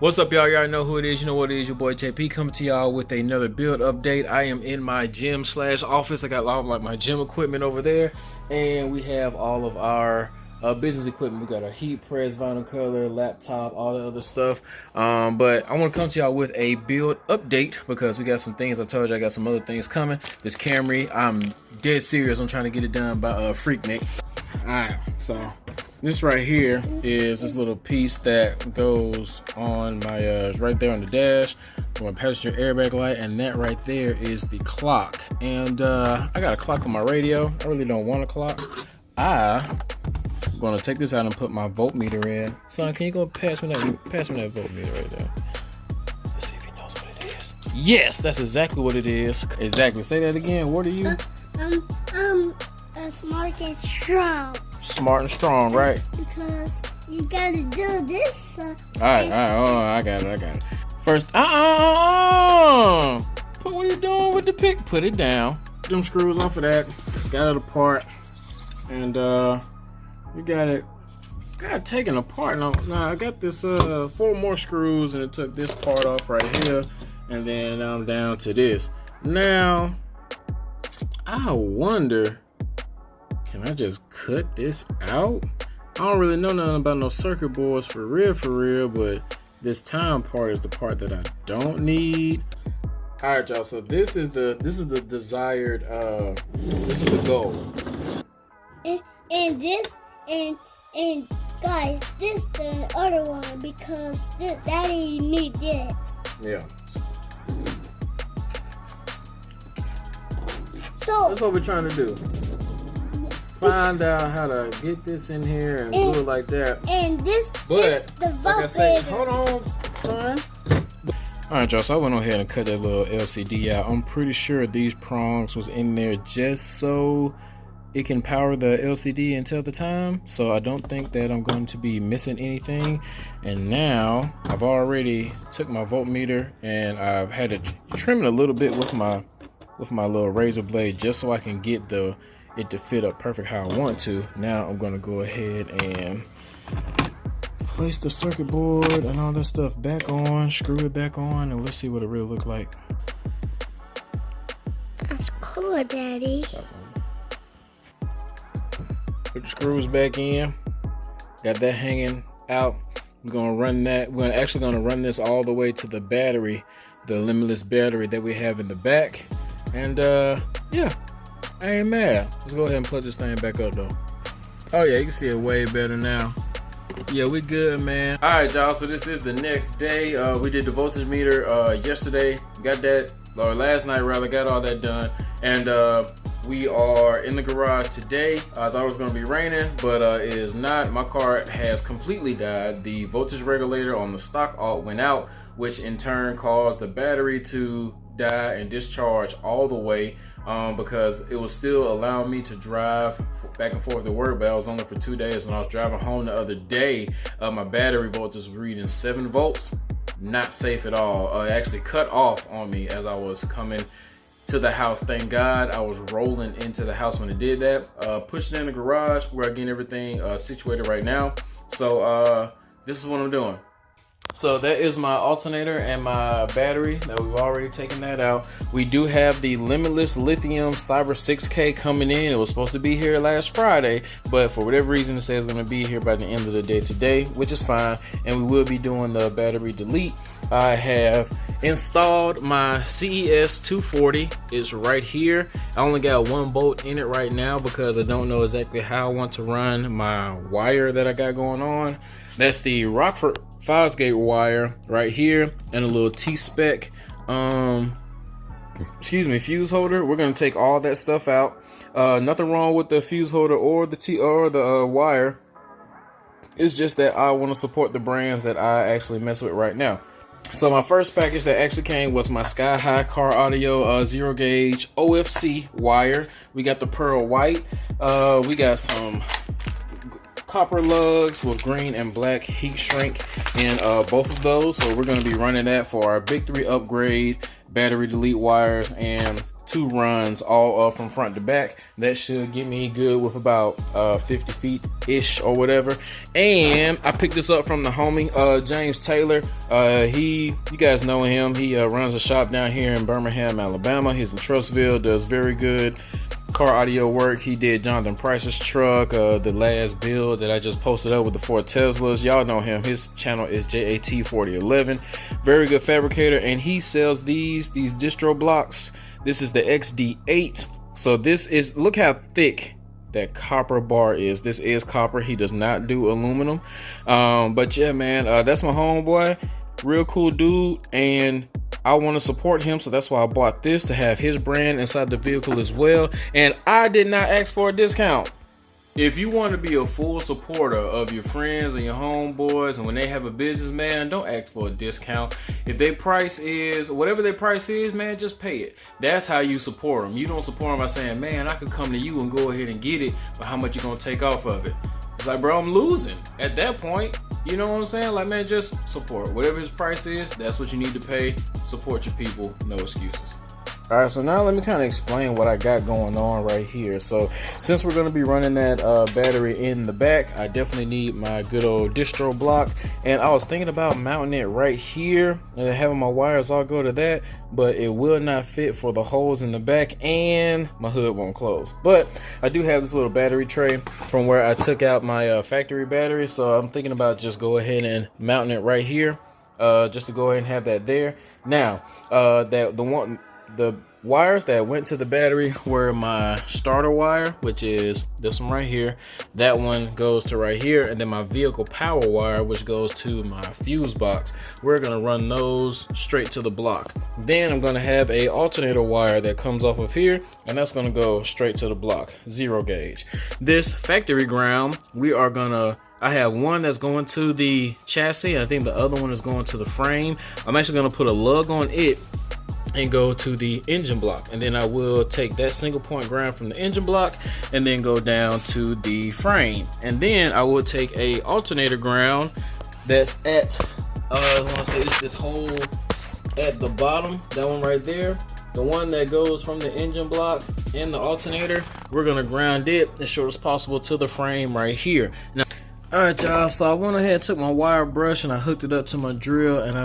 What's up, y'all? Y'all know who it is. You know what it is. Your boy JP coming to y'all with another build update. I am in my gym slash office. I got a lot of like my gym equipment over there, and we have all of our business equipment. We got our heat press, vinyl color, laptop, all the other stuff. But I want to come to y'all with a build update because we got some things. I told you I got some other things coming. This Camry, I'm dead serious. I'm trying to get it done by freaknik. All right, so this right here is this little piece that goes on my right there on the dash for my passenger airbag light, and that right there is the clock. And I got a clock on my radio. I really don't want a clock. I'm gonna take this out and put my voltmeter in. Son, can you go pass me that voltmeter right there? Let's see if he knows what it is. Yes, that's exactly what it is. Exactly. Say that again. What are you? Smart and strong. Smart and strong, right? Because you gotta do this. All right. Oh, I got it. First, what are you doing with the pick? Put it down. Them screws off of that. Got it apart, and we got it taken apart. Now I got this 4 more screws, and it took this part off right here, and then I'm down to this. Now I wonder, can I just cut this out? I don't really know nothing about no circuit boards for real, but this time part is the part that I don't need. All right, y'all. So this is the desired. This is the goal. And guys, this the other one because Daddy need this. Yeah. So that's what we're trying to do. Find out how to get this in here and do it like that. And this the like I say, hold on, son. All right, y'all. So I went ahead and cut that little LCD out. I'm pretty sure these prongs was in there just so it can power the LCD and tell the time. So I don't think that I'm going to be missing anything. And now I've already took my voltmeter and I've had to trim it a little bit with my little razor blade just so I can get it to fit up perfect how I want to. Now I'm gonna go ahead and place the circuit board and all that stuff back on, screw it back on, and let's see what it really look like. That's cool, Daddy. Put the screws back in. Got that hanging out. We're gonna run that. We're actually gonna run this all the way to the battery, the limitless battery that we have in the back. And yeah, I ain't mad. Let's go ahead and put this thing back up though. Oh yeah, you can see it way better now. Yeah, we good, man. All right, y'all, so this is the next day. We did the voltage meter yesterday. Got that, or last night rather, got all that done. And we are in the garage today. I thought it was gonna be raining, but it is not. My car has completely died. The voltage regulator on the stock alt went out, which in turn caused the battery to die and discharge all the way because it was still allowing me to drive back and forth to work, but I was only for 2 days. When I was driving home the other day, my battery voltage was reading 7 volts. Not safe at all. It actually cut off on me as I was coming to the house. Thank God I was rolling into the house when it did that. Pushed it in the garage where I'm getting everything situated right now. So this is what I'm doing. So that is my alternator and my battery that we've already taken that out. We do have the limitless lithium Cyber 6K coming in. It was supposed to be here last Friday, but for whatever reason it says it's going to be here by the end of the day today, which is fine. And we will be doing the battery delete. I have installed my CES 240. It's right here. I only got 1 bolt in it right now because I don't know exactly how I want to run my wire that I got going on. That's the Rockford Fosgate wire right here, and a little T-spec fuse holder. We're gonna take all that stuff out. Nothing wrong with the fuse holder or the wire. It's just that I want to support the brands that I actually mess with right now. So my first package that actually came was my Sky High Car Audio 0 gauge OFC wire. We got the pearl white. We got some copper lugs with green and black heat shrink in both of those. So we're going to be running that for our Big 3 upgrade, battery delete wires, and 2 runs all from front to back. That should get me good with about 50 feet ish or whatever. And I picked this up from the homie James Taylor. You guys know him. He runs a shop down here in Birmingham, Alabama. He's in Trussville, does very good car audio work. He did Jonathan Price's truck, the last build that I just posted up with the 4 Teslas. Y'all know him. His channel is JAT4011. Very good fabricator, and he sells these distro blocks. This is the XD8. So this is, look how thick that copper bar is. This is copper. He does not do aluminum. But yeah, man, that's my homeboy. Real cool dude, and I want to support him, so that's why I bought this, to have his brand inside the vehicle as well. And I did not ask for a discount. If you want to be a full supporter of your friends and your homeboys, and when they have a business, man, don't ask for a discount. If their price is, whatever their price is, man, just pay it. That's how you support them. You don't support them by saying, man, I could come to you and go ahead and get it, but how much you gonna take off of it? It's like, bro, I'm losing at that point. You know what I'm saying? Like, man, just support. Whatever his price is, that's what you need to pay. Support your people, no excuses. All right, so now let me kind of explain what I got going on right here. So since we're going to be running that battery in the back, I definitely need my good old distro block. And I was thinking about mounting it right here and having my wires all go to that, but it will not fit for the holes in the back, and my hood won't close. But I do have this little battery tray from where I took out my factory battery, so I'm thinking about just go ahead and mounting it right here, just to go ahead and have that there. Now, the wires that went to the battery were my starter wire, which is this one right here. That one goes to right here, and then my vehicle power wire, which goes to my fuse box. We're gonna run those straight to the block. Then I'm gonna have a alternator wire that comes off of here, and that's gonna go straight to the block, 0 gauge. This factory ground, I have one that's going to the chassis, and I think the other one is going to the frame. I'm actually gonna put a lug on it and go to the engine block, and then I will take that single point ground from the engine block and then go down to the frame, and then I will take a alternator ground that's at I want to say it's this hole at the bottom, that one right there, the one that goes from the engine block and the alternator. We're gonna ground it as short as possible to the frame right here. Now, all right, y'all, so I went ahead and took my wire brush and I hooked it up to my drill, and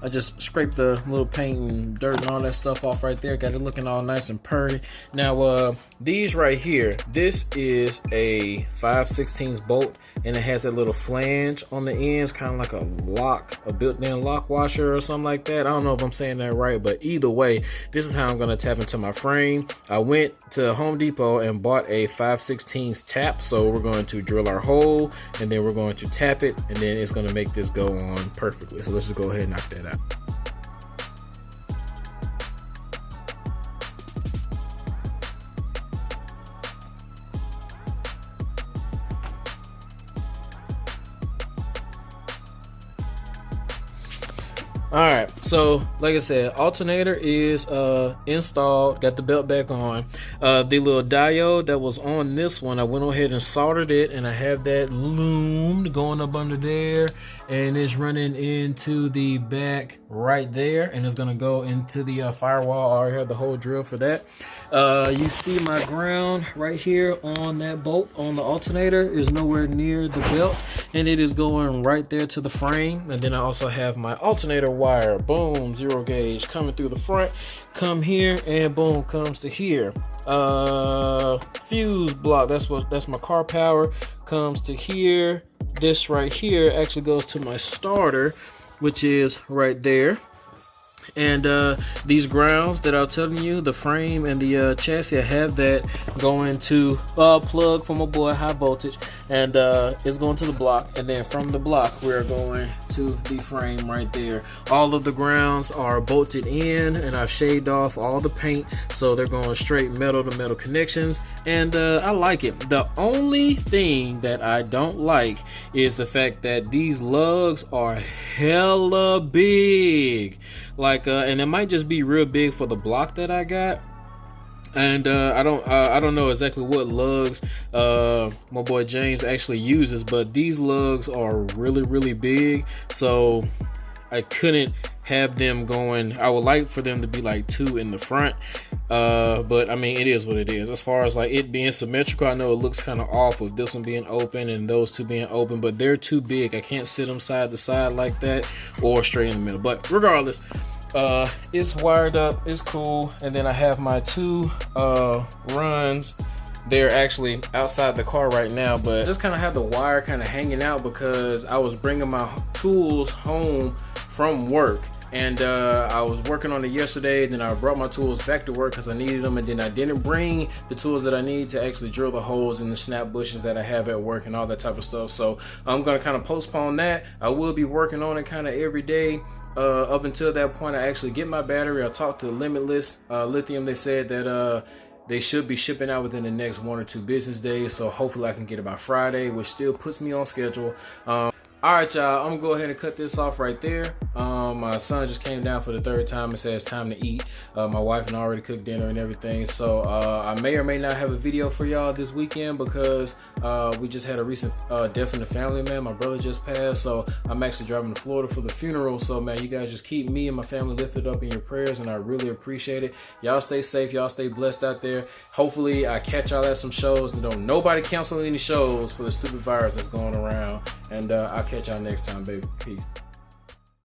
I just scraped the little paint and dirt and all that stuff off right there. Got it looking all nice and pretty. Now, these right here, this is a 5/16 bolt, and it has that little flange on the ends, kind of like a built-in lock washer or something like that. I don't know if I'm saying that right, but either way, this is how I'm gonna tap into my frame. I went to Home Depot and bought a 5/16 tap, so we're going to drill our hole, and then we're going to tap it, and then it's gonna make this go on perfectly. So let's just go ahead and knock that out. All right, so like I said, alternator is installed, got the belt back on. The little diode that was on this one, I went ahead and soldered it, and I have that loomed going up under there, and it's running into the back right there, and it's gonna go into the firewall. I already have the whole drill for that. You see my ground right here on that bolt on the alternator is nowhere near the belt, and it is going right there to the frame. And then I also have my alternator wire, boom, 0 gauge coming through the front, come here, and boom, comes to here. Fuse block, that's my car power, comes to here. This right here actually goes to my starter, which is right there. And these grounds that I'm telling you, the frame and the chassis, I have that going to plug for my boy High Voltage, and it's going to the block, and then from the block we're going to the frame right there. All of the grounds are bolted in, and I've shaved off all the paint, so they're going straight metal to metal connections, and I like it. The only thing that I don't like is the fact that these lugs are hella big. Like, and it might just be real big for the block that I got, and I don't know exactly what lugs my boy James actually uses, but these lugs are really big. So I couldn't have them going. I would like for them to be like 2 in the front, but I mean, it is what it is. As far as like it being symmetrical, I know it looks kind of off with this one being open and those 2 being open, but they're too big. I can't sit them side to side like that or straight in the middle. But regardless, it's wired up, it's cool. And then I have my 2 runs. They're actually outside the car right now, but I just kind of have the wire kind of hanging out because I was bringing my tools home from work, and I was working on it yesterday. Then I brought my tools back to work because I needed them, and then I didn't bring the tools that I need to actually drill the holes in the snap bushes that I have at work and all that type of stuff. So I'm gonna kind of postpone that. I will be working on it kind of every day up until that point I actually get my battery. I talked to Limitless Lithium. They said that they should be shipping out within the next 1 or 2 business days, so hopefully I can get it by Friday, which still puts me on schedule. All right, y'all, I'm gonna go ahead and cut this off right there. My son just came down for the 3rd time and said it's time to eat. My wife and I already cooked dinner and everything, so I may or may not have a video for y'all this weekend because we just had a recent death in the family, man. My brother just passed, so I'm actually driving to Florida for the funeral. So, man, you guys just keep me and my family lifted up in your prayers, and I really appreciate it. Y'all stay safe, y'all stay blessed out there. Hopefully I catch y'all at some shows. Don't nobody cancel any shows for the stupid virus that's going around, and I'll catch y'all next time, baby. Peace.